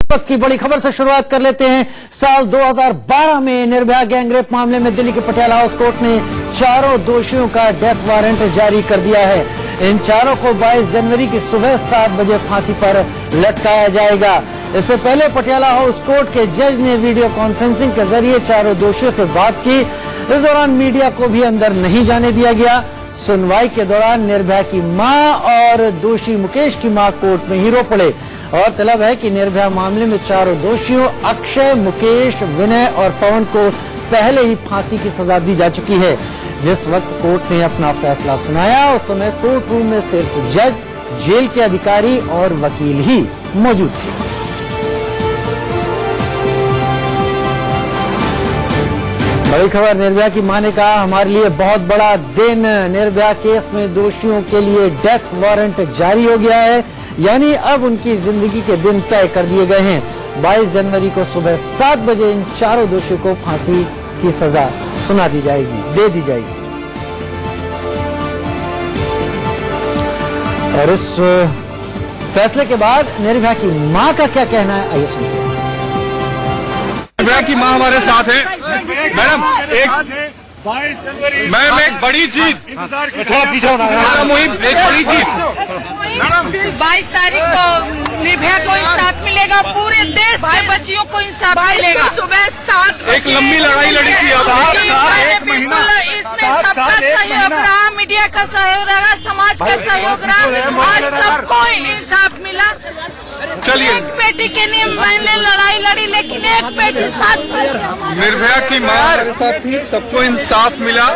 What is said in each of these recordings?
वक्त की बड़ी खबर से शुरुआत कर लेते हैं। साल 2012 में निर्भया गैंगरेप मामले में दिल्ली के पटियाला हाउस कोर्ट ने चारों दोषियों का डेथ वारंट जारी कर दिया है। इन चारों को 22 जनवरी की सुबह 7 बजे फांसी पर लटकाया जाएगा। इससे पहले पटियाला हाउस कोर्ट के जज ने वीडियो कॉन्फ्रेंसिंग के जरिए चारों दोषियों से बात की। इस दौरान मीडिया को भी अंदर नहीं जाने दिया गया। सुनवाई के दौरान निर्भया की मां और दोषी मुकेश की मां कोर्ट में ही रो पड़े। और तलब है कि निर्भया मामले में चारों दोषियों अक्षय, मुकेश, विनय और पवन को पहले ही फांसी की सजा दी जा चुकी है। जिस वक्त कोर्ट ने अपना फैसला सुनाया उस समय कोर्ट रूम में सिर्फ जज, जेल के अधिकारी और वकील ही मौजूद थे। बड़ी खबर, निर्भया की मां ने कहा, हमारे लिए बहुत बड़ा दिन। निर्भया केस में दोषियों के लिए डेथ वारंट जारी हो गया है, यानी अब उनकी जिंदगी के दिन तय कर दिए गए हैं। 22 जनवरी को सुबह 7 बजे इन चारों दोषियों को फांसी की सजा सुना दी जाएगी, दे दी जाएगी। और इस फैसले के बाद निर्भया की मां का क्या कहना है, आइए सुनते हैं। निर्भया की मां हमारे साथ है। मैडम, मैम एक बड़ी जीत, मुहिम एक बड़ी जीत। 22 तारीख को निर्भया को इंसाफ मिलेगा, पूरे देश के बच्चियों को इंसाफ मिलेगा। सुबह 7 एक लंबी लड़ाई लड़ी थी। बिल्कुल इसमें सबका सहयोग रहा, मीडिया का सहयोग रहा, समाज का सहयोग रहा, आज सबको इंसाफ मिला। चलिए, एक बेटी के लिए मैंने लड़ाई लड़ी, लेकिन एक बेटी साथ निर्भया की मां, सबको इंसाफ मिला।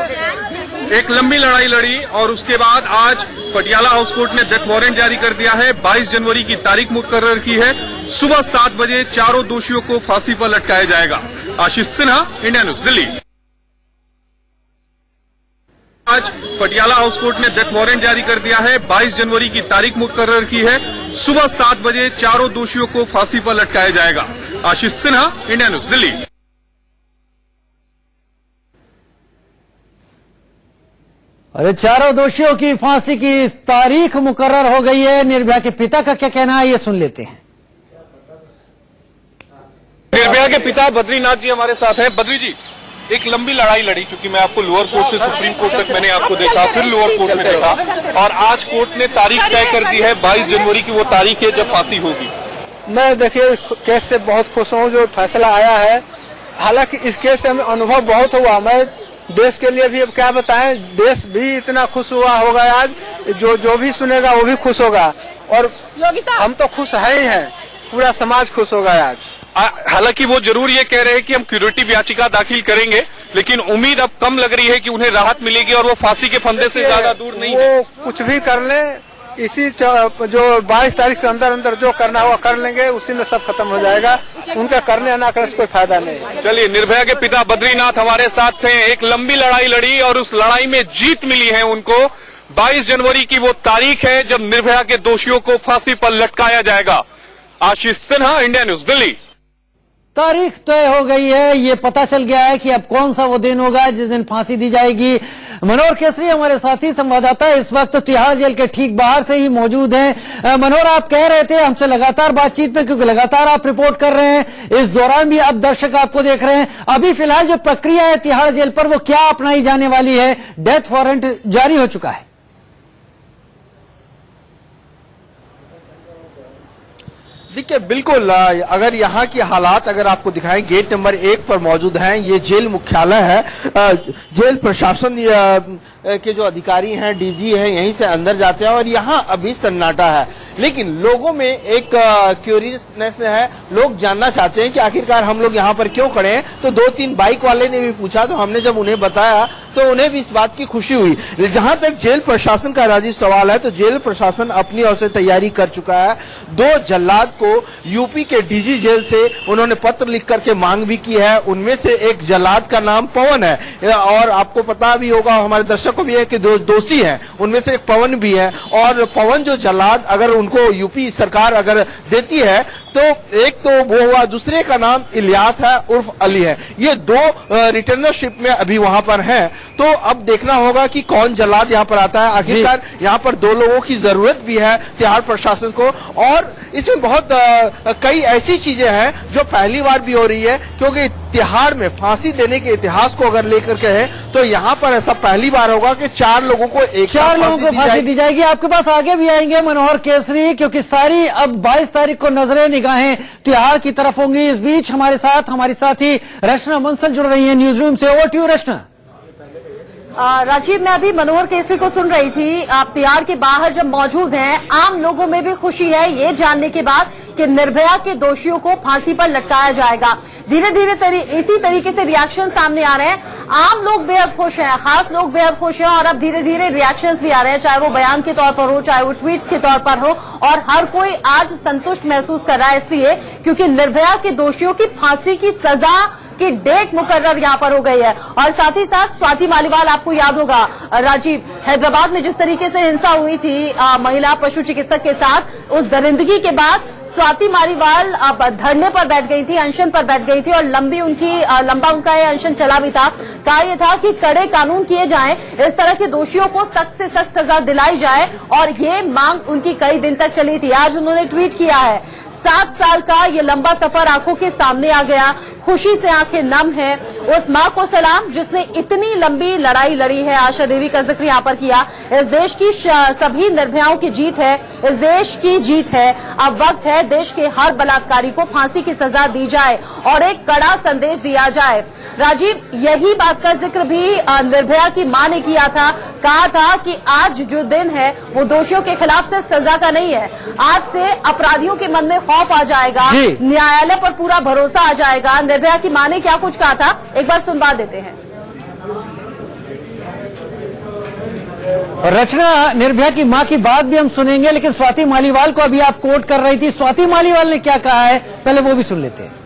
एक लंबी लड़ाई लड़ी और उसके बाद आज पटियाला हाउस कोर्ट ने डेथ वारंट जारी कर दिया है। 22 जनवरी की तारीख मुकर्रर की है। सुबह 7 बजे चारों दोषियों को फांसी पर लटकाया जाएगा। आशीष सिन्हा, इंडिया न्यूज, दिल्ली। आज पटियाला हाउस कोर्ट ने डेथ वारंट जारी कर दिया है। 22 जनवरी की तारीख मुकर्रर की है। सुबह 7 बजे चारों दोषियों को फांसी पर लटकाया जाएगा। आशीष सिन्हा, इंडिया न्यूज, दिल्ली। अरे चारों दोषियों की फांसी की तारीख मुकर्रर हो गई है। निर्भया के पिता का क्या कहना है, ये सुन लेते हैं। निर्भया के पिता बद्रीनाथ जी हमारे साथ हैं। बद्री जी, एक लंबी लड़ाई लड़ी, चूंकि मैं आपको लोअर कोर्ट से सुप्रीम कोर्ट तक मैंने आपको देखा, फिर लोअर कोर्ट में देखा, और आज कोर्ट ने तारीख तय कर दी है। 22 जनवरी की वो तारीख है जब फांसी होगी। मैं देखिए केस से बहुत खुश हूँ जो फैसला आया है। हालांकि इस केस से हमें अनुभव बहुत हुआ। मैं देश के लिए भी अब क्या बताएं, देश भी इतना खुश हुआ होगा आज, जो भी सुनेगा वो भी खुश होगा। और हम तो खुश है ही हैं, पूरा समाज खुश होगा आज। हालांकि वो जरूर ये कह रहे हैं कि हम क्यूरेटिव याचिका दाखिल करेंगे, लेकिन उम्मीद अब कम लग रही है कि उन्हें राहत मिलेगी और वो फांसी के फंदे से ज्यादा दूर नहीं है। वो कुछ भी कर ले, इसी जो 22 तारीख से अंदर अंदर जो करना हुआ कर लेंगे, उसी में सब खत्म हो जाएगा। उनका करने ना करने से कोई फायदा नहीं। चलिए, निर्भया के पिता बद्रीनाथ हमारे साथ थे। एक लंबी लड़ाई लड़ी और उस लड़ाई में जीत मिली है उनको। 22 जनवरी की वो तारीख है जब निर्भया के दोषियों को फांसी पर लटकाया जाएगा। आशीष सिन्हा, इंडिया न्यूज, दिल्ली। तारीख तय हो गई है, ये पता चल गया है कि अब कौन सा वो दिन होगा जिस दिन फांसी दी जाएगी। मनोहर केसरी हमारे साथी संवाददाता इस वक्त तिहाड़ जेल के ठीक बाहर से ही मौजूद हैं। मनोहर, आप कह रहे थे हमसे लगातार बातचीत में, क्योंकि लगातार आप रिपोर्ट कर रहे हैं, इस दौरान भी अब दर्शक आपको देख रहे हैं। अभी फिलहाल जो प्रक्रिया है तिहाड़ जेल पर, वो क्या अपनाई जाने वाली है? डेथ वारंट जारी हो चुका है। देखिए, बिल्कुल अगर यहाँ की हालात अगर आपको दिखाएं, गेट नंबर 1 पर मौजूद हैं। ये जेल मुख्यालय है। जेल प्रशासन के जो अधिकारी हैं, डीजी हैं, यहीं से अंदर जाते हैं और यहाँ अभी सन्नाटा है। लेकिन लोगों में एक क्यूरियसनेस है, लोग जानना चाहते हैं कि आखिरकार हम लोग यहाँ पर क्यों खड़े हैं। तो 2-3 बाइक वाले ने भी पूछा, तो हमने जब उन्हें बताया तो उन्हें भी इस बात की खुशी हुई। जहां तक जेल प्रशासन का राजीव सवाल है, तो जेल प्रशासन अपनी ओर से तैयारी कर चुका है। 2 जल्लाद को यूपी के डीजी जेल से उन्होंने पत्र लिख करके मांग भी की है। उनमें से एक जल्लाद का नाम पवन है, और आपको पता भी होगा, हमारे दर्शकों को भी है कि 2 दोषी हैं, उनमें से एक पवन भी है। और पवन जो जल्लाद अगर उनको यूपी सरकार अगर देती है, तो एक तो वो हुआ, दूसरे का नाम इलियास है उर्फ अली है। ये 2 रिटर्नरशिप में अभी वहां पर हैं। तो अब देखना होगा कि कौन जल्लाद यहाँ पर आता है। आखिरकार यहाँ पर 2 लोगों की जरूरत भी है तिहाड़ प्रशासन को। और इसमें बहुत कई ऐसी चीजें हैं जो पहली बार भी हो रही है, क्योंकि तिहाड़ में फांसी देने के इतिहास को अगर लेकर के है तो यहाँ पर ऐसा पहली बार होगा कि 4 लोगों को चार लोगों को फांसी दी जाएगी। आपके पास आगे भी आएंगे मनोहर केसरी, क्योंकि सारी अब 22 तारीख को नजरें निगाहें तिहाड़ की तरफ होंगी। इस बीच हमारे साथ हमारी साथी रचना बंसल जुड़ रही है न्यूज रूम से। ओवर टू यू रचना। राजीव, मैं अभी मनोहर केसरी को सुन रही थी। आप तिहाड़ के बाहर जब मौजूद हैं, आम लोगों में भी खुशी है ये जानने के बाद कि निर्भया के दोषियों को फांसी पर लटकाया जाएगा। धीरे धीरे इसी तरीके से रिएक्शन सामने आ रहे हैं। आम लोग बेहद खुश हैं, खास लोग बेहद खुश हैं, और अब धीरे धीरे रिएक्शंस भी आ रहे हैं, चाहे वो बयान के तौर पर हो, चाहे वो ट्वीट्स के तौर पर हो, और हर कोई आज संतुष्ट महसूस कर रहा है, इसलिए क्योंकि निर्भया के दोषियों की फांसी की सजा की डेट मुकर्रर यहाँ पर हो गई है। और साथ ही साथ स्वाति मालीवाल, आपको याद होगा राजीव, हैदराबाद में जिस तरीके से हिंसा हुई थी महिला पशु चिकित्सक के साथ, उस दरिंदगी के बाद स्वाति मालीवाल अब धरने पर बैठ गई थी, अनशन पर बैठ गई थी, और लंबा उनका ये अनशन चला भी था। कहा यह था कि कड़े कानून किए जाएं, इस तरह के दोषियों को सख्त से सख्त सजा दिलाई जाए, और ये मांग उनकी कई दिन तक चली थी। आज उन्होंने ट्वीट किया है, 7 साल का ये लंबा सफर आंखों के सामने आ गया, खुशी से आंखें नम है। उस मां को सलाम जिसने इतनी लंबी लड़ाई लड़ी है। आशा देवी का जिक्र यहाँ पर किया। इस देश की सभी निर्भयाओं की जीत है, इस देश की जीत है। अब वक्त है देश के हर बलात्कारी को फांसी की सजा दी जाए और एक कड़ा संदेश दिया जाए। राजीव, यही बात का जिक्र भी निर्भया की मां ने किया था। कहा था कि आज जो दिन है वो दोषियों के खिलाफ सिर्फ सजा का नहीं है, आज से अपराधियों के मन में खौफ आ जाएगा, न्यायालय पर पूरा भरोसा आ जाएगा। निर्भया की मां ने क्या कुछ कहा था, एक बार सुनवा देते हैं। रचना, निर्भया की मां की बात भी हम सुनेंगे, लेकिन स्वाति मालीवाल को अभी आप कोट कर रही थी। स्वाति मालीवाल ने क्या कहा है, पहले वो भी सुन लेते हैं।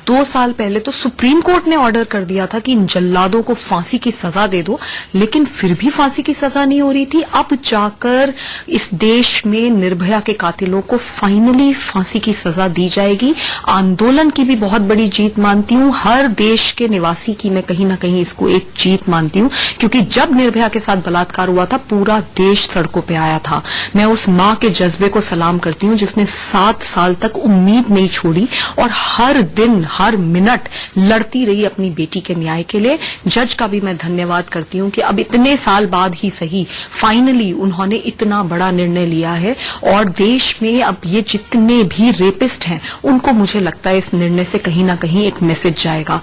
2 साल पहले तो सुप्रीम कोर्ट ने ऑर्डर कर दिया था कि इन जल्लादों को फांसी की सजा दे दो, लेकिन फिर भी फांसी की सजा नहीं हो रही थी। अब जाकर इस देश में निर्भया के कातिलों को फाइनली फांसी की सजा दी जाएगी। आंदोलन की भी बहुत बड़ी जीत मानती हूँ, हर देश के निवासी की मैं कहीं ना कहीं इसको एक जीत मानती हूँ, क्योंकि जब निर्भया के साथ बलात्कार हुआ था पूरा देश सड़कों पे आया था। मैं उस मां के जज्बे को सलाम करती हूँ जिसने 7 साल तक उम्मीद नहीं छोड़ी और हर दिन हर मिनट लड़ती रही अपनी बेटी के न्याय के लिए। जज का भी मैं धन्यवाद करती हूँ कि अब इतने साल बाद ही सही फाइनली उन्होंने इतना बड़ा निर्णय लिया है, और देश में अब ये जितने भी रेपिस्ट हैं उनको मुझे लगता है इस निर्णय से कहीं ना कहीं एक मैसेज जाएगा।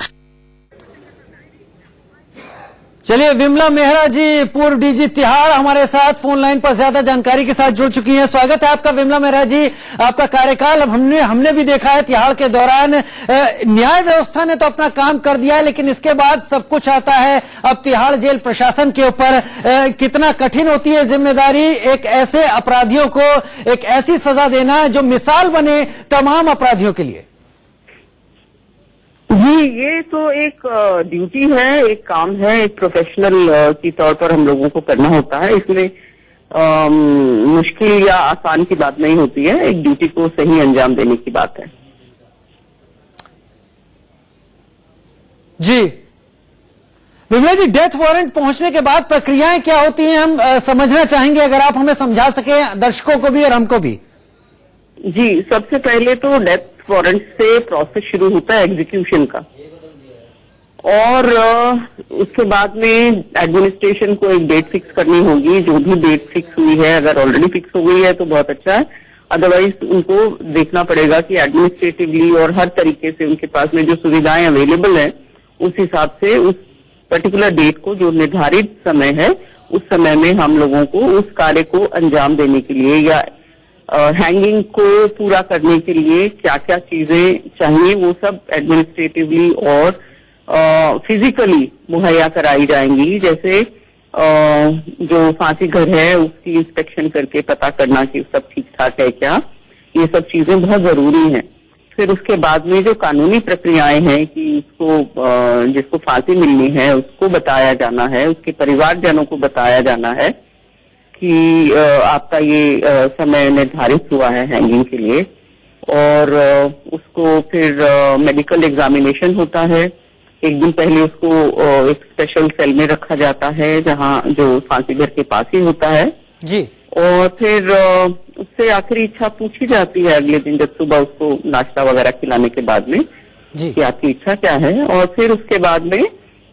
चलिए, विमला मेहरा जी, पूर्व डीजी तिहाड़, हमारे साथ फोन लाइन पर ज्यादा जानकारी के साथ जुड़ चुकी हैं। स्वागत है आपका विमला मेहरा जी। आपका कार्यकाल अब हमने भी देखा है तिहाड़ के दौरान। न्याय व्यवस्था ने तो अपना काम कर दिया है, लेकिन इसके बाद सब कुछ आता है अब तिहाड़ जेल प्रशासन के ऊपर। कितना कठिन होती है जिम्मेदारी एक ऐसे अपराधियों को एक ऐसी सजा देना जो मिसाल बने तमाम अपराधियों के लिए। जी, ये तो एक ड्यूटी है, एक काम है, एक प्रोफेशनल के तौर पर हम लोगों को करना होता है। इसमें मुश्किल या आसान की बात नहीं होती है, एक ड्यूटी को सही अंजाम देने की बात है। जी विमला जी, डेथ वारंट पहुंचने के बाद प्रक्रियाएं क्या होती हैं, हम समझना चाहेंगे, अगर आप हमें समझा सकें, दर्शकों को भी और हमको भी। जी, सबसे पहले तो डेथ वारंट से प्रोसेस शुरू होता है एग्जीक्यूशन का, और उसके बाद में एडमिनिस्ट्रेशन को एक डेट फिक्स करनी होगी। जो भी डेट फिक्स हुई है, अगर ऑलरेडी फिक्स हो गई है तो बहुत अच्छा है, अदरवाइज उनको देखना पड़ेगा कि एडमिनिस्ट्रेटिवली और हर तरीके से उनके पास में जो सुविधाएं अवेलेबल है उस हिसाब से उस पर्टिकुलर डेट को, जो निर्धारित समय है, उस समय में हम लोगों को उस कार्य को अंजाम देने के लिए या हैंगिंग को पूरा करने के लिए क्या क्या चीजें चाहिए वो सब एडमिनिस्ट्रेटिवली और फिजिकली मुहैया कराई जाएंगी। जैसे जो फांसी घर है उसकी इंस्पेक्शन करके पता करना कि सब ठीक ठाक है क्या, ये सब चीजें बहुत जरूरी हैं। फिर उसके बाद में जो कानूनी प्रक्रियाएं हैं कि उसको जिसको फांसी मिलनी है उसको बताया जाना है, उसके परिवारजनों को बताया जाना है कि आपका ये समय निर्धारित हुआ है हैंगिंग के लिए, और उसको फिर मेडिकल एग्जामिनेशन होता है। एक दिन पहले उसको एक स्पेशल सेल में रखा जाता है जहां जो फांसी घर के पास ही होता है जी, और फिर उससे आखिरी इच्छा पूछी जाती है अगले दिन, जब सुबह उसको नाश्ता वगैरह खिलाने के बाद में जी। कि आपकी इच्छा क्या है, और फिर उसके बाद में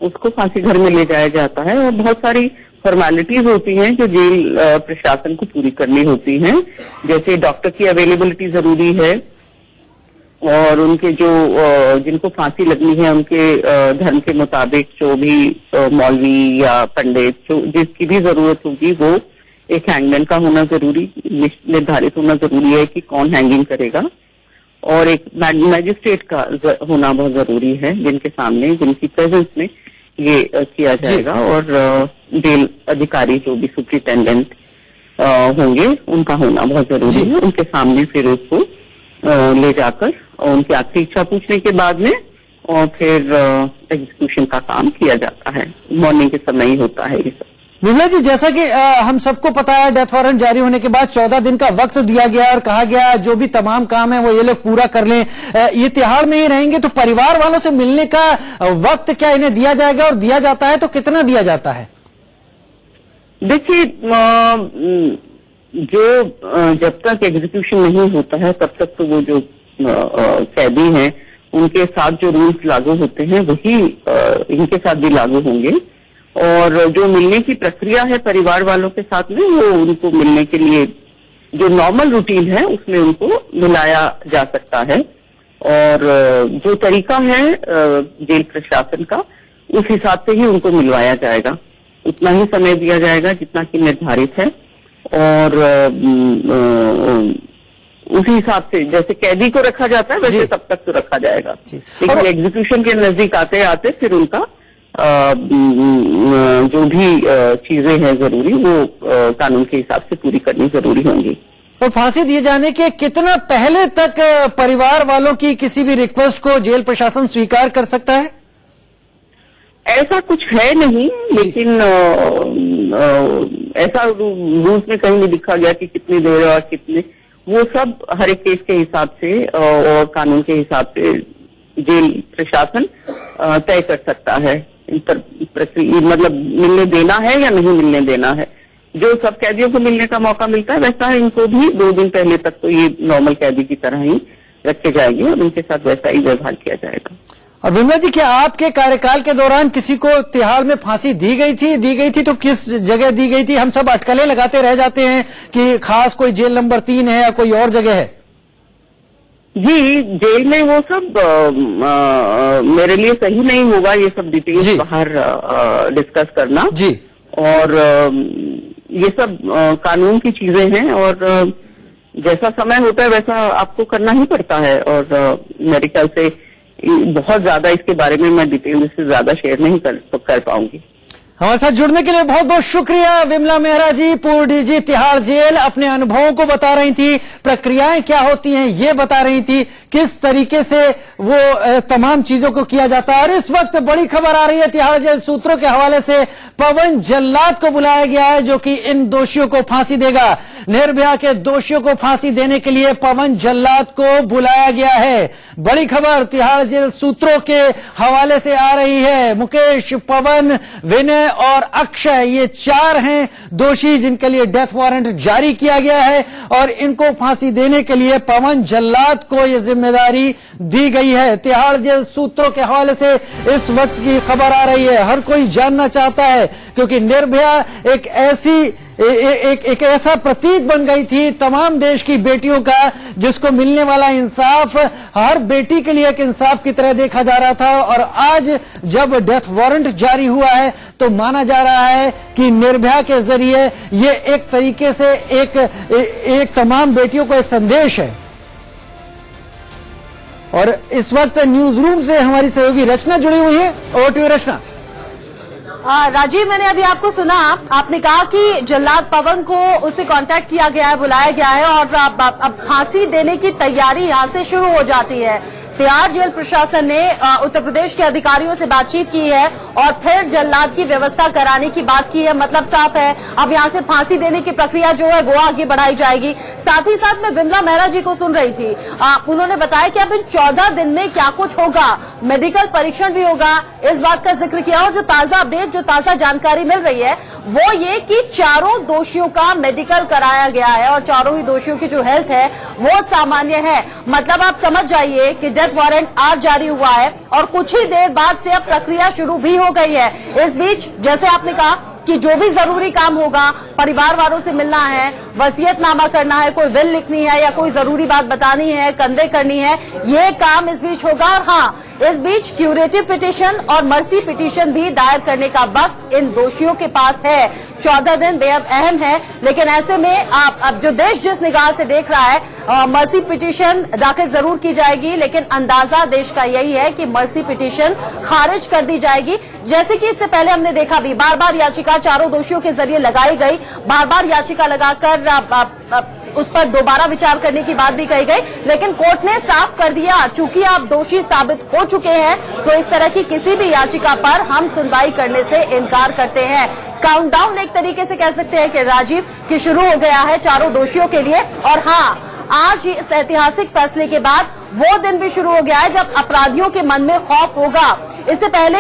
उसको फांसी घर में ले जाया जाता है। और बहुत सारी फॉर्मेलिटीज होती हैं जो जेल प्रशासन को पूरी करनी होती हैं, जैसे डॉक्टर की अवेलेबिलिटी जरूरी है, और उनके जो जिनको फांसी लगनी है उनके धर्म के मुताबिक जो भी मौलवी या पंडित जो जिसकी भी जरूरत होगी वो एक हैंगमैन का होना जरूरी, निर्धारित होना जरूरी है कि कौन हैंगिंग करेगा, और एक मैजिस्ट्रेट का होना बहुत जरूरी है जिनके सामने, जिनकी प्रेजेंस में ये किया जाएगा, और जेल अधिकारी जो भी सुप्रिंटेंडेंट होंगे उनका होना बहुत जरूरी है। उनके सामने फिर उसको ले जाकर और उनकी आखिरी इच्छा पूछने के बाद में और फिर एग्जीक्यूशन का काम किया जाता है। मॉर्निंग के समय ही होता है ये सब। विमला जी, जैसा कि हम सबको पता है, डेथ वारंट जारी होने के बाद 14 दिन का वक्त दिया गया और कहा गया जो भी तमाम काम है वो ये लोग पूरा कर लें। ये तिहाड़ में ही रहेंगे, तो परिवार वालों से मिलने का वक्त क्या इन्हें दिया जाएगा, और दिया जाता है तो कितना दिया जाता है? देखिए, जो जब तक एग्जीक्यूशन नहीं होता है तब तक तो वो जो कैदी हैं उनके साथ जो रूल्स लागू होते हैं वही इनके साथ भी लागू होंगे, और जो मिलने की प्रक्रिया है परिवार वालों के साथ में वो उनको मिलने के लिए जो नॉर्मल रूटीन है उसमें उनको मिलाया जा सकता है, और जो तरीका है जेल प्रशासन का उस हिसाब से ही उनको मिलवाया जाएगा। उतना ही समय दिया जाएगा जितना कि निर्धारित है, और उसी हिसाब से जैसे कैदी को रखा जाता है वैसे तब तक तो रखा जाएगा। लेकिन एग्जीक्यूशन के नजदीक आते आते फिर उनका जो भी चीजें हैं जरूरी वो कानून के हिसाब से पूरी करनी जरूरी होंगी। और फांसी दिए जाने के कितना पहले तक परिवार वालों की किसी भी रिक्वेस्ट को जेल प्रशासन स्वीकार कर सकता है? ऐसा कुछ है नहीं, लेकिन ऐसा रूल्स में कहीं नहीं लिखा गया कि कितनी देर और कितने, वो सब हर एक केस के हिसाब से और कानून के हिसाब से जेल प्रशासन तय कर सकता है। मतलब मिलने देना है या नहीं मिलने देना है। जो सब कैदियों को मिलने का मौका मिलता है वैसा इनको भी 2 दिन पहले तक तो ये नॉर्मल कैदी की तरह ही रखे जाएंगे और उनके साथ वैसा ही व्यवहार किया जाएगा। और विमला जी, क्या आपके कार्यकाल के दौरान किसी को तिहाड़ में फांसी दी गई थी तो किस जगह दी गई थी? हम सब अटकलें लगाते रह जाते हैं कि खास कोई जेल नंबर 3 है या कोई और जगह है। जी, जेल में वो सब मेरे लिए सही नहीं होगा ये सब डिटेल्स बाहर डिस्कस करना जी, और ये सब कानून की चीजें हैं और जैसा समय होता है वैसा आपको करना ही पड़ता है। और मेरे ख्याल से बहुत ज्यादा इसके बारे में मैं डिटेल इससे ज्यादा शेयर नहीं कर पाऊंगी। हमारे साथ जुड़ने के लिए बहुत बहुत शुक्रिया विमला मेहरा जी, पूर्व डीजी तिहाड़ जेल। अपने अनुभवों को बता रही थी, प्रक्रियाएं क्या होती हैं ये बता रही थी, किस तरीके से वो तमाम चीजों को किया जाता है। और इस वक्त बड़ी खबर आ रही है तिहाड़ जेल सूत्रों के हवाले से, पवन जल्लाद को बुलाया गया है जो कि इन दोषियों को फांसी देगा। निर्भया के दोषियों को फांसी देने के लिए पवन जल्लाद को बुलाया गया है। बड़ी खबर तिहाड़ जेल सूत्रों के हवाले से आ रही है। मुकेश, पवन, विनय और अक्षय, ये 4 हैं दोषी जिनके लिए डेथ वारंट जारी किया गया है और इनको फांसी देने के लिए पवन जल्लाद को ये जिम्मेदारी दी गई है। तिहाड़ जेल सूत्रों के हवाले से इस वक्त की खबर आ रही है। हर कोई जानना चाहता है क्योंकि निर्भया एक ऐसा प्रतीक बन गई थी तमाम देश की बेटियों का, जिसको मिलने वाला इंसाफ हर बेटी के लिए एक इंसाफ की तरह देखा जा रहा था। और आज जब डेथ वारंट जारी हुआ है तो माना जा रहा है कि निर्भया के जरिए ये एक तरीके से एक तमाम बेटियों को एक संदेश है। और इस वक्त न्यूज रूम से हमारी सहयोगी रचना जुड़ी हुई है। ओवर टू यू रचना। राजीव, मैंने अभी आपको सुना, आपने कहा कि जल्लाद पवन को उसे कांटेक्ट किया गया है, बुलाया गया है और अब फांसी देने की तैयारी यहां से शुरू हो जाती है। तिहाड़ जेल प्रशासन ने उत्तर प्रदेश के अधिकारियों से बातचीत की है और फिर जल्लाद की व्यवस्था कराने की बात की है। मतलब साफ है, अब यहां से फांसी देने की प्रक्रिया जो है वो आगे बढ़ाई जाएगी। साथ ही साथ मैं विमला मेहरा जी को सुन रही थी, उन्होंने बताया कि अब इन 14 दिन में क्या कुछ होगा, मेडिकल परीक्षण भी होगा, इस बात का जिक्र किया। और जो ताजा अपडेट, जो ताजा जानकारी मिल रही है वो ये कि चारों दोषियों का मेडिकल कराया गया है और चारों ही दोषियों की जो हेल्थ है वो सामान्य है। मतलब आप समझ जाइए कि डेथ वारंट आज जारी हुआ है और कुछ ही देर बाद से अब प्रक्रिया शुरू भी हो गई है। इस बीच जैसे आपने कहा कि जो भी जरूरी काम होगा, परिवार वालों से मिलना है, वसीयतनामा करना है, कोई विल लिखनी है या कोई जरूरी बात बतानी है, कंधे करनी है, ये काम इस बीच होगा। और हाँ, इस बीच क्यूरेटिव पिटीशन और मर्सी पिटीशन भी दायर करने का वक्त इन दोषियों के पास है। 14 दिन बेहद अहम है, लेकिन ऐसे में अब जो देश जिस निगाह से देख रहा है, मर्सी पिटीशन दाखिल जरूर की जाएगी, लेकिन अंदाजा देश का यही है कि मर्सी पिटीशन खारिज कर दी जाएगी। जैसे कि इससे पहले हमने देखा भी, बार बार याचिका चारों दोषियों के जरिए लगाई गई, बार बार याचिका लगाकर उस पर दोबारा विचार करने की बात भी कही गई, लेकिन कोर्ट ने साफ कर दिया, चूंकि आप दोषी साबित हो चुके हैं तो इस तरह की किसी भी याचिका पर हम सुनवाई करने से इनकार करते हैं। काउंटडाउन एक तरीके से कह सकते हैं कि राजीव की शुरू हो गया है चारों दोषियों के लिए। और हाँ, आज इस ऐतिहासिक फैसले के बाद वो दिन भी शुरू हो गया है जब अपराधियों के मन में खौफ होगा। इससे पहले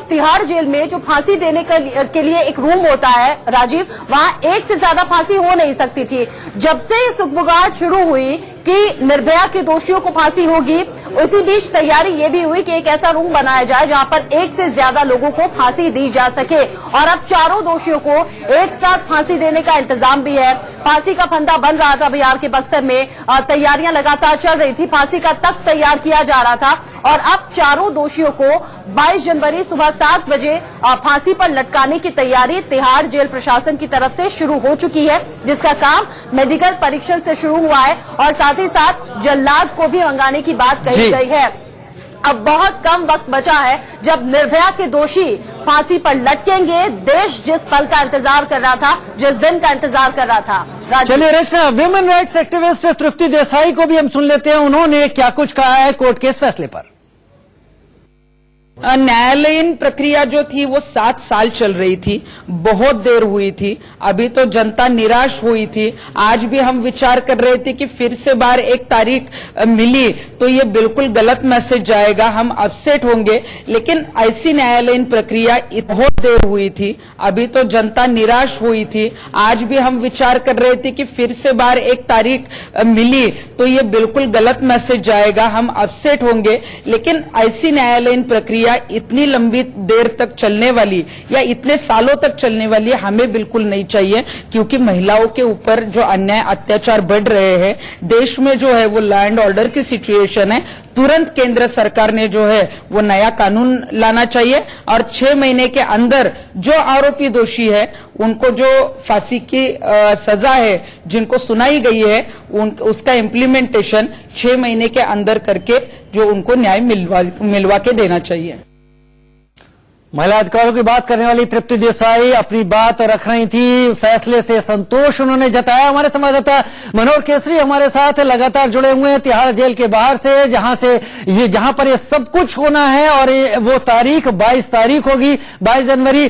तिहाड़ जेल में जो फांसी देने के लिए एक रूम होता है राजीव, वहां एक से ज्यादा फांसी हो नहीं सकती थी। जब से सुगबुगाहट शुरू हुई कि निर्भया के दोषियों को फांसी होगी, उसी बीच तैयारी ये भी हुई कि एक ऐसा रूम बनाया जाए जहां पर एक से ज्यादा लोगों को फांसी दी जा सके। और अब चारों दोषियों को एक साथ फांसी देने का इंतजाम भी है। फांसी का फंदा बन रहा था बिहार के बक्सर में, तैयारियां लगातार चल रही थी, फांसी का तख्त तैयार किया जा रहा था और अब चारों दोषियों को 22 जनवरी सुबह 7 बजे फांसी पर लटकाने की तैयारी तिहाड़ जेल प्रशासन की तरफ से शुरू हो चुकी है, जिसका काम मेडिकल परीक्षण से शुरू हुआ है और साथ ही साथ जल्लाद को भी मंगाने की बात कही गई है। अब बहुत कम वक्त बचा है जब निर्भया के दोषी फांसी पर लटकेंगे। देश जिस पल का इंतजार कर रहा था, जिस दिन का इंतजार कर रहा था। चलिए रचना, वुमेन राइट्स एक्टिविस्ट तृप्ति देसाई को भी हम सुन लेते हैं, उन्होंने क्या कुछ कहा है कोर्ट के इस फैसले पर। न्यायालयीन प्रक्रिया जो थी वो 7 साल चल रही थी, बहुत देर हुई थी, अभी तो जनता निराश हुई थी। आज भी हम विचार कर रहे थे कि फिर से बार एक तारीख मिली तो ये बिल्कुल गलत मैसेज जाएगा, हम अपसेट होंगे, लेकिन ऐसी न्यायालयीन प्रक्रिया बहुत देर हुई थी, अभी तो जनता निराश हुई थी। आज भी हम विचार कर रहे थे कि फिर से बार एक तारीख मिली तो ये बिल्कुल गलत मैसेज जाएगा, हम अपसेट होंगे, लेकिन ऐसी न्यायालयीन प्रक्रिया इतनी लंबी देर तक चलने वाली या इतने सालों तक चलने वाली हमें बिल्कुल नहीं चाहिए, क्योंकि महिलाओं के ऊपर जो अन्याय अत्याचार बढ़ रहे हैं, देश में जो है वो लॉ एंड ऑर्डर की सिचुएशन है, तुरंत केंद्र सरकार ने जो है वो नया कानून लाना चाहिए और 6 महीने के अंदर जो आरोपी दोषी है उनको जो फांसी की सजा है जिनको सुनाई गई है उसका इम्प्लीमेंटेशन 6 महीने के अंदर करके जो उनको न्याय मिलवा के देना चाहिए। महिला अधिकारों की बात करने वाली तृप्ति देसाई अपनी बात रख रही थी, फैसले से संतोष उन्होंने जताया। हमारे संवाददाता मनोहर केसरी हमारे साथ लगातार जुड़े हुए हैं तिहाड़ जेल के बाहर से, जहां पर ये सब कुछ होना है और वो तारीख 22 तारीख होगी, 22 जनवरी।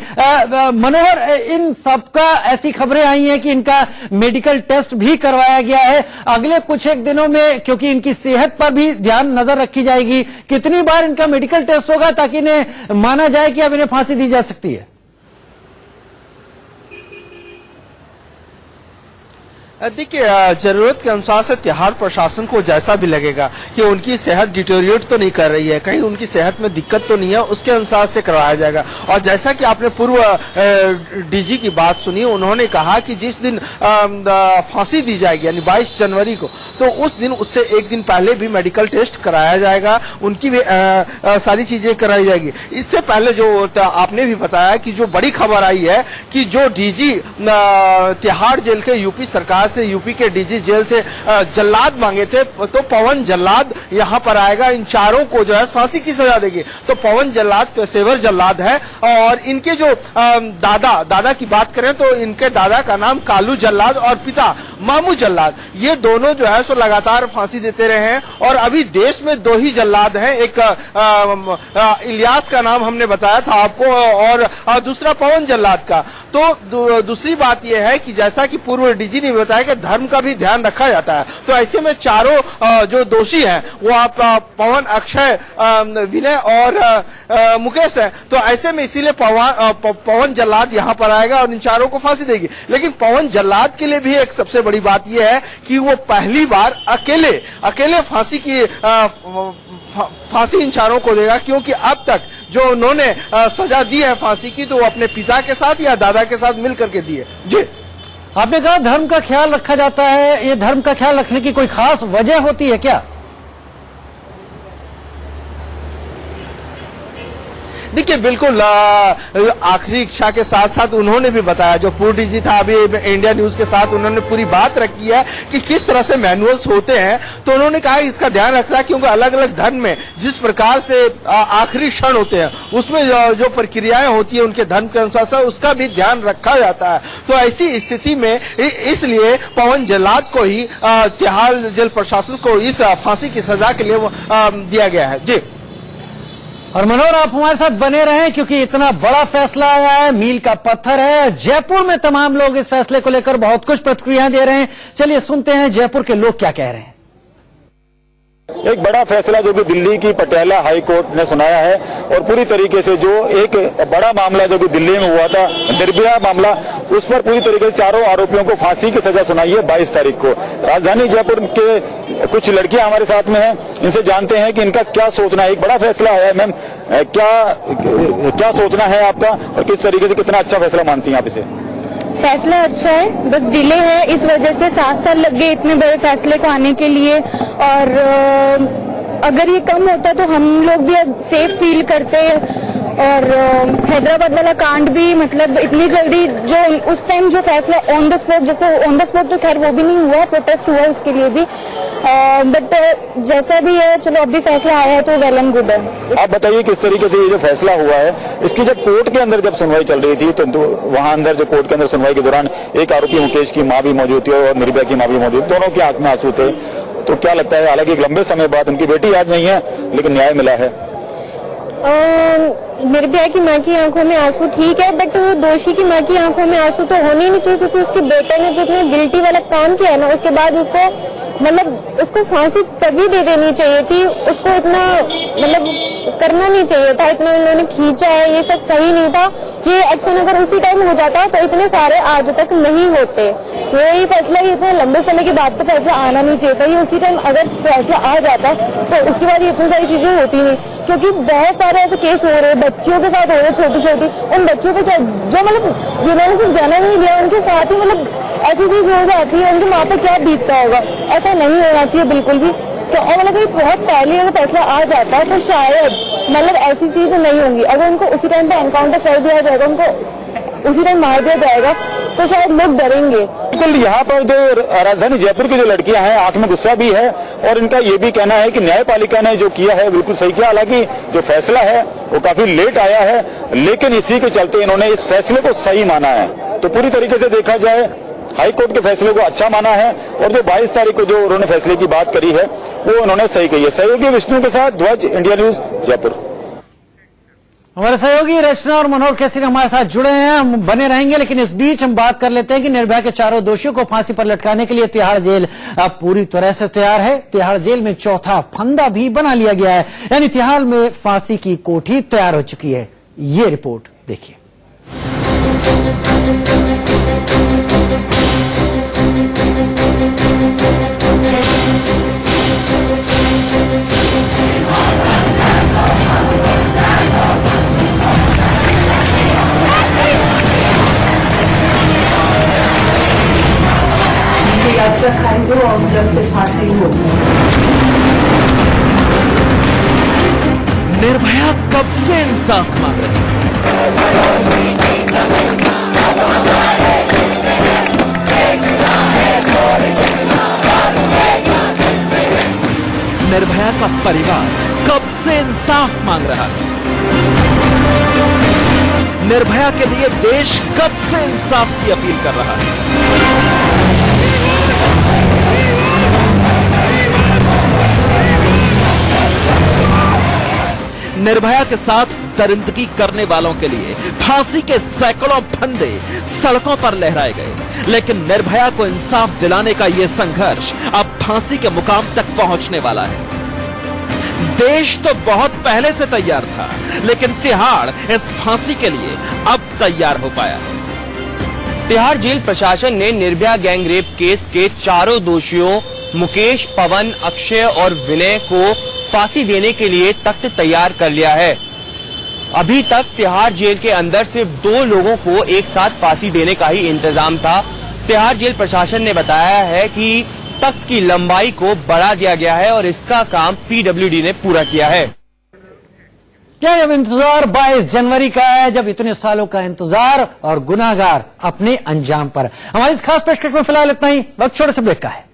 मनोहर, इन सबका ऐसी खबरें आई हैं कि इनका मेडिकल टेस्ट भी करवाया गया है। अगले कुछ एक दिनों में, क्योंकि इनकी सेहत पर भी ध्यान नजर रखी जाएगी, कितनी बार इनका मेडिकल टेस्ट होगा ताकि इन्हें माना जाए कि इन्हें फांसी दी जा सकती है? देखिए, जरूरत के अनुसार से तिहाड़ प्रशासन को जैसा भी लगेगा कि उनकी सेहत डिटोरिएट तो नहीं कर रही है, कहीं उनकी सेहत में दिक्कत तो नहीं है, उसके अनुसार से करवाया जाएगा। और जैसा कि आपने पूर्व डीजी की बात सुनी, उन्होंने कहा कि जिस दिन फांसी दी जाएगी यानी 22 जनवरी को, तो उस दिन उससे एक दिन पहले भी मेडिकल टेस्ट कराया जाएगा, उनकी भी सारी चीजें कराई जाएगी। इससे पहले जो आपने भी बताया कि जो बड़ी खबर आई है कि जो डीजी तिहाड़ जेल के यूपी सरकार से यूपी के डीजी जेल से जल्लाद मांगे थे, तो पवन जल्लाद यहाँ पर आएगा, इन चारों को जो है फांसी की सजा देगी। तो पवन जल्लाद पेशेवर जल्लाद है और इनके जो दादा की बात करें तो इनके दादा का नाम कालू जल्लाद और पिता मामू जल्लाद, ये दोनों जो है सो लगातार फांसी देते रहे हैं। और अभी देश में दो ही जल्लाद हैं, एक इलियास का नाम हमने बताया था आपको और दूसरा पवन जल्लाद का। तो दूसरी बात यह है कि जैसा कि पूर्व डीजी ने बताया कि धर्म का भी ध्यान रखा जाता है, तो ऐसे में चारों जो दोषी हैं वो आप पवन, अक्षय, विनय और मुकेश है। तो ऐसे में इसीलिए पवन जल्लाद यहाँ पर आएगा और इन चारों को फांसी देगी। लेकिन पवन जल्लाद के लिए भी एक सबसे बड़ी बात यह है कि वो पहली बार अकेले फांसी इन चारों को देगा, क्योंकि अब तक जो उन्होंने सजा दी है फांसी की तो वो अपने पिता के साथ या दादा के साथ मिलकर के दी है। जी, आपने कहा धर्म का ख्याल रखा जाता है, ये धर्म का ख्याल रखने की कोई खास वजह होती है क्या? देखिए बिल्कुल आखिरी इच्छा के साथ साथ उन्होंने भी बताया, जो पूर्व डीजी था अभी इंडिया न्यूज के साथ उन्होंने पूरी बात रखी है कि किस तरह से मैनुअल्स होते हैं। तो उन्होंने कहा इसका ध्यान रखता है क्योंकि अलग अलग धर्म में जिस प्रकार से आखिरी क्षण होते हैं उसमें जो प्रक्रियाएं होती है उनके धर्म के अनुसार उसका भी ध्यान रखा जाता है। तो ऐसी स्थिति में इसलिए पवन जल्लाद को ही तिहाड़ जेल प्रशासन को इस फांसी की सजा के लिए दिया गया है। जी, और मनोहर आप हमारे साथ बने रहें क्योंकि इतना बड़ा फैसला आया है, मील का पत्थर है। जयपुर में तमाम लोग इस फैसले को लेकर बहुत कुछ प्रतिक्रियाएं दे रहे हैं। चलिए सुनते हैं जयपुर के लोग क्या कह रहे हैं। एक बड़ा फैसला जो कि दिल्ली की पटियाला हाई कोर्ट ने सुनाया है और पूरी तरीके से जो एक बड़ा मामला जो कि दिल्ली में हुआ था निर्भया मामला, उस पर पूरी तरीके से चारों आरोपियों को फांसी की सजा सुनाई है 22 तारीख को। राजधानी जयपुर के कुछ लड़कियां हमारे साथ में हैं, इनसे जानते हैं कि इनका क्या सोचना है। एक बड़ा फैसला आया है मैम, क्या सोचना है आपका और किस तरीके से कितना अच्छा फैसला मानती हैं आप इसे? फैसला अच्छा है, बस डिले है, इस वजह से 7 साल लग गए इतने बड़े फैसले को आने के लिए। और अगर ये कम होता तो हम लोग भी अब सेफ फील करते। और हैदराबाद वाला कांड भी मतलब इतनी जल्दी जो उस टाइम जो फैसला ऑन द स्पॉट, जैसे ऑन द स्पॉट तो खैर वो भी नहीं हुआ, प्रोटेस्ट हुआ उसके लिए भी, बट जैसा भी है चलो अभी फैसला आया है तो वेल एंड गुड है। आप बताइए किस तरीके से ये जो फैसला हुआ है, इसकी जब कोर्ट के अंदर जब सुनवाई चल रही थी तो वहां अंदर जो कोर्ट के अंदर सुनवाई के दौरान एक आरोपी मुकेश की मां भी मौजूद थी और निर्भया की मां भी मौजूद, दोनों की आंख में आंसू थे। तो क्या लगता है, हालांकि एक लंबे समय बाद उनकी बेटी आज नहीं है लेकिन न्याय मिला है? निर्भया की मां की आंखों में आंसू ठीक है, बट दोषी की मां की आंखों में आंसू तो होने नहीं चाहिए, क्योंकि उसके बेटे ने जो इतने गिल्टी वाला काम किया है ना, उसके बाद उसको मतलब उसको फांसी तभी दे देनी चाहिए थी, उसको इतना मतलब करना नहीं चाहिए था, इतना उन्होंने खींचा है, ये सब सही नहीं था। ये एक्शन अगर उसी टाइम हो जाता तो इतने सारे आज तक नहीं होते। यही फैसला, ये इतने लंबे समय के बाद तो फैसला आना नहीं चाहिए था, ये उसी टाइम अगर फैसला आ जाता तो उसके बाद ये इतनी सारी चीजें होती नहीं। क्योंकि बहुत सारे ऐसे केस हो रहे हैं, बच्चियों के साथ हो रहे हैं, छोटी छोटी, उन बच्चों पे जो मतलब जिन्होंने सिर्फ जन्म नहीं लिया उनके साथ ही मतलब ऐसी चीज हो जाती है, उनकी माँ पे क्या बीतता होगा। ऐसा नहीं होना चाहिए बिल्कुल भी। तो और मतलब बहुत पहले अगर फैसला आ जाता तो शायद मतलब ऐसी चीज नहीं होंगी। अगर उनको उसी टाइम पे एनकाउंटर कर दिया जाएगा, उनको उसी टाइम मार दिया जाएगा तो शायद लोग डरेंगे। बिल्कुल, यहाँ पर जो राजधानी जयपुर की जो लड़कियां हैं आंख में गुस्सा भी है और इनका ये भी कहना है कि न्यायपालिका ने जो किया है बिल्कुल सही किया। हालांकि जो फैसला है वो काफी लेट आया है, लेकिन इसी के चलते इन्होंने इस फैसले को सही माना है। तो पूरी तरीके से देखा जाए हाई कोर्ट के फैसले को अच्छा माना है और जो 22 तारीख को जो उन्होंने फैसले की बात करी है वो उन्होंने सही कही है। सहयोगी विष्णु के साथ ध्वज, इंडिया न्यूज, जयपुर। हमारे सहयोगी रचना और मनोहर केसरी हमारे साथ जुड़े हैं, हम बने रहेंगे। लेकिन इस बीच हम बात कर लेते हैं कि निर्भया के चारों दोषियों को फांसी पर लटकाने के लिए तिहाड़ जेल अब पूरी तरह से तैयार है। तिहाड़ जेल में चौथा फंदा भी बना लिया गया है, यानी तिहाड़ में फांसी की कोठी तैयार हो चुकी है। ये रिपोर्ट देखिए। यात्रा खाएंगे और जब से फांसी होगी। निर्भया कब से इंसाफ मांग रही है? निर्भया का परिवार कब से इंसाफ मांग रहा है? निर्भया के लिए देश कब से इंसाफ की अपील कर रहा है? निर्भया के साथ दरिंदगी करने वालों के लिए फांसी के सैकड़ों फंदे सड़कों पर लहराए गए, लेकिन निर्भया को इंसाफ दिलाने का यह संघर्ष अब फांसी के मुकाम तक पहुंचने वाला है। देश तो बहुत पहले से तैयार था, लेकिन तिहाड़ इस फांसी के लिए अब तैयार हो पाया है। तिहाड़ जेल प्रशासन ने निर्भया गैंगरेप केस के चारों दोषियों मुकेश, पवन, अक्षय और विनय को फांसी देने के लिए तख्त तैयार कर लिया है। अभी तक तिहाड़ जेल के अंदर सिर्फ 2 लोगों को एक साथ फांसी देने का ही इंतजाम था। तिहाड़ जेल प्रशासन ने बताया है कि तख्त की लंबाई को बढ़ा दिया गया है और इसका काम पीडब्ल्यूडी ने पूरा किया है। क्या जब इंतजार 22 जनवरी का है, जब इतने सालों का इंतजार और गुनाहगार अपने अंजाम पर। हमारी इस खास पेशकश में फिलहाल इतना ही। वक्त छोटे से ब्रेक का है।